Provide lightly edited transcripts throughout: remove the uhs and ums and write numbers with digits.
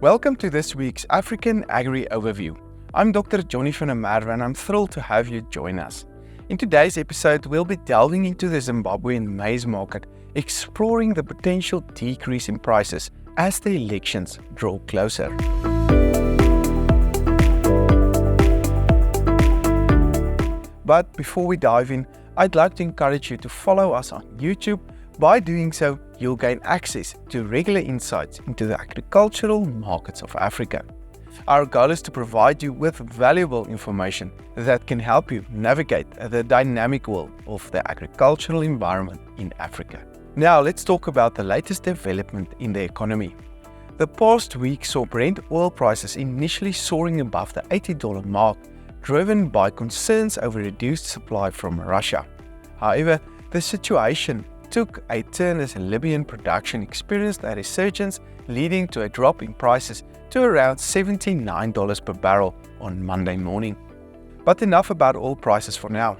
Welcome to this week's African Agri Overview. I'm Dr. Johnny van der Merwe and I'm thrilled to have you join us. In today's episode, we'll be delving into the Zimbabwean maize market, exploring the potential decrease in prices as the elections draw closer. But before we dive in, I'd like to encourage you to follow us on YouTube. By doing so, you'll gain access to regular insights into the agricultural markets of Africa. Our goal is to provide you with valuable information that can help you navigate the dynamic world of the agricultural environment in Africa. Now let's talk about the latest development in the economy. The past week saw Brent oil prices initially soaring above the $80 mark, driven by concerns over reduced supply from Russia. However, the situation took a turn as Libyan production experienced a resurgence, leading to a drop in prices to around $79 per barrel on Monday morning. But enough about oil prices for now.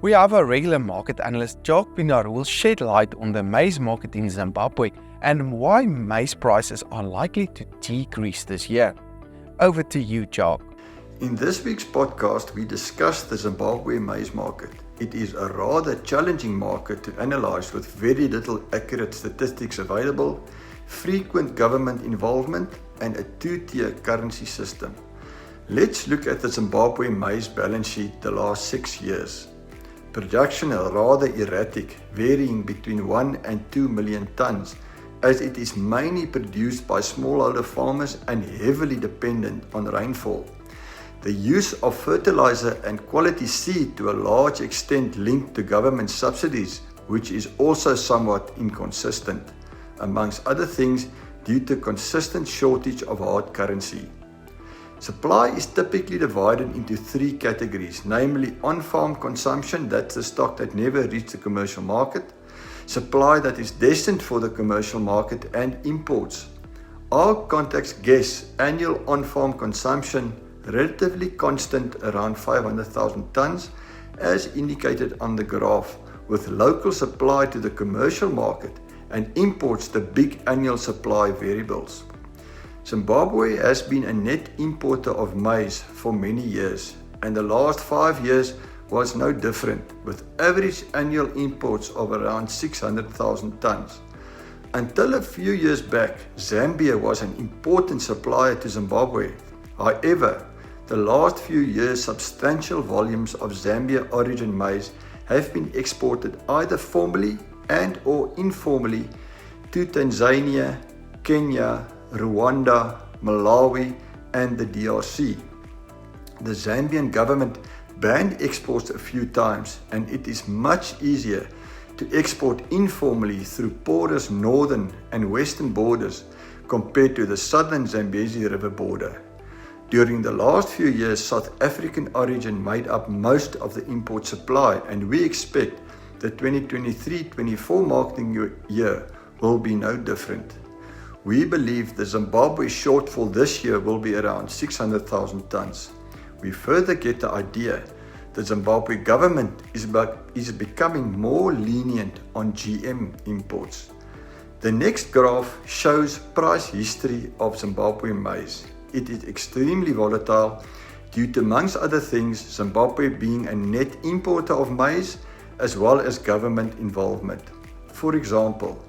We have our regular market analyst Jacques Pinaar who will shed light on the maize market in Zimbabwe and why maize prices are likely to decrease this year. Over to you, Jacques. In this week's podcast, we discuss the Zimbabwe maize market. It is a rather challenging market to analyze with very little accurate statistics available, frequent government involvement, and a two-tier currency system. Let's look at the Zimbabwe maize balance sheet the last 6 years. Production is rather erratic, varying between 1 and 2 million tons, as it is mainly produced by smallholder farmers and heavily dependent on rainfall. The use of fertilizer and quality seed to a large extent linked to government subsidies, which is also somewhat inconsistent, amongst other things due to consistent shortage of hard currency. Supply is typically divided into 3 categories, namely on-farm consumption, that's the stock that never reached the commercial market, supply that is destined for the commercial market, and imports. Our contacts guess annual on-farm consumption relatively constant around 500,000 tons as indicated on the graph, with local supply to the commercial market and imports the big annual supply variables. Zimbabwe has been a net importer of maize for many years, and the last 5 years was no different, with average annual imports of around 600,000 tons. Until a few years back, Zambia was an important supplier to Zimbabwe. However, the last few years, substantial volumes of Zambia origin maize have been exported either formally and or informally to Tanzania, Kenya, Rwanda, Malawi, and the DRC. The Zambian government banned exports a few times, and it is much easier to export informally through porous northern and western borders compared to the southern Zambezi River border. During the last few years, South African origin made up most of the import supply, and we expect the 2023-24 marketing year will be no different. We believe the Zimbabwe shortfall this year will be around 600,000 tons. We further get the idea the Zimbabwe government is becoming more lenient on GM imports. The next graph shows price history of Zimbabwe maize. It is extremely volatile due to, amongst other things, Zimbabwe being a net importer of maize as well as government involvement. For example,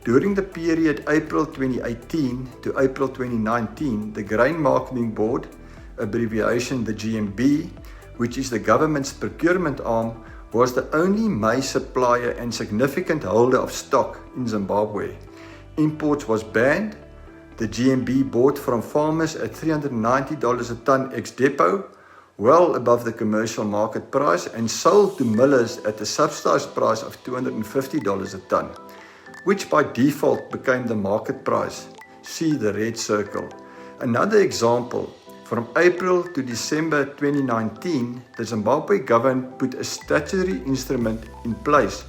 during the period April 2018 to April 2019, the Grain Marketing Board, abbreviation the GMB, which is the government's procurement arm, was the only maize supplier and significant holder of stock in Zimbabwe. Imports was banned. The GMB bought from farmers at $390 a ton ex-depot, well above the commercial market price, and sold to millers at a subsidized price of $250 a ton, which by default became the market price. See the red circle. Another example, from April to December 2019, the Zimbabwe government put a statutory instrument in place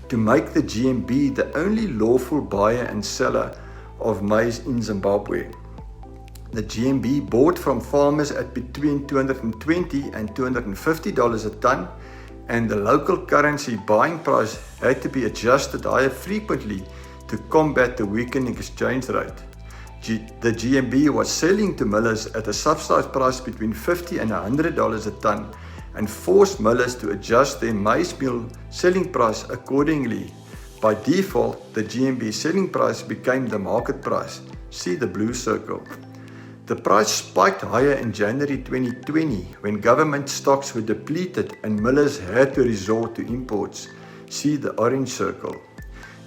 to make the GMB the only lawful buyer and seller of maize in Zimbabwe. The GMB bought from farmers at between $220 and $250 a ton, and the local currency buying price had to be adjusted higher frequently to combat the weakening exchange rate. the GMB was selling to millers at a subsidized price between $50 and $100 a ton and forced millers to adjust their maize meal selling price accordingly. By default, the GMB selling price became the market price. See the blue circle. The price spiked higher in January 2020 when government stocks were depleted and millers had to resort to imports. See the orange circle.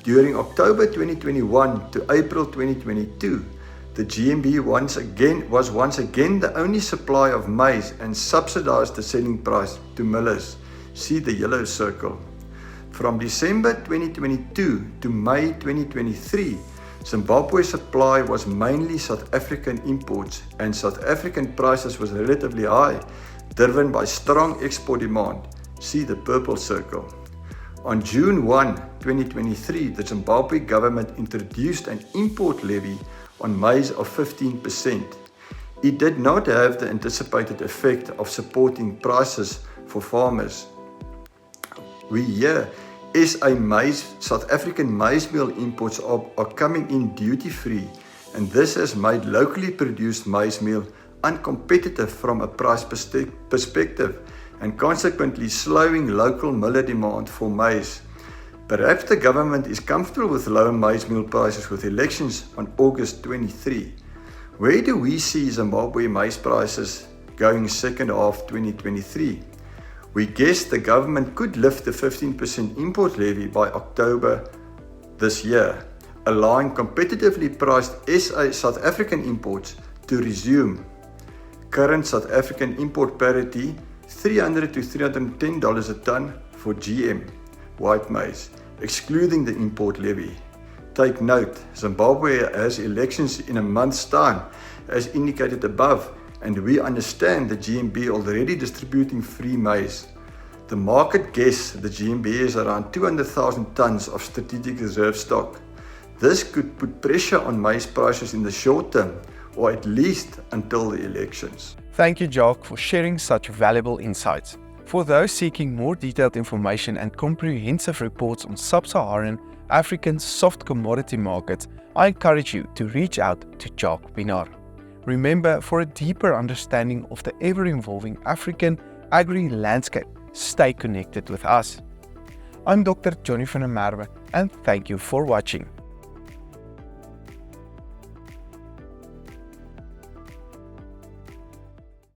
During October 2021 to April 2022, the GMB was once again the only supplier of maize and subsidized the selling price to millers. See the yellow circle. From December 2022 to May 2023, Zimbabwe's supply was mainly South African imports and South African prices was relatively high, driven by strong export demand. See the purple circle. On June 1, 2023, the Zimbabwe government introduced an import levy on maize of 15%. It did not have the anticipated effect of supporting prices for farmers. We hear South African maize meal imports are coming in duty-free, and this has made locally produced maize meal uncompetitive from a price perspective and consequently slowing local miller demand for maize. Perhaps the government is comfortable with lower maize meal prices with elections on August 23. Where do we see Zimbabwe maize prices going second half 2023? We guess the government could lift the 15% import levy by October this year, allowing competitively priced South African imports to resume. Current South African import parity $300 to $310 a ton for GM white maize, excluding the import levy. Take note, Zimbabwe has elections in a month's time, as indicated above, and we understand the GMB already distributing free maize. The market guess the GMB is around 200,000 tons of strategic reserve stock. This could put pressure on maize prices in the short term, or at least until the elections. Thank you, Jacques, for sharing such valuable insights. For those seeking more detailed information and comprehensive reports on sub-Saharan African soft commodity markets, I encourage you to reach out to Jacques Pienaar. Remember, for a deeper understanding of the ever-evolving African agri landscape, stay connected with us. I'm Dr. Johnny van der Merwe, and thank you for watching.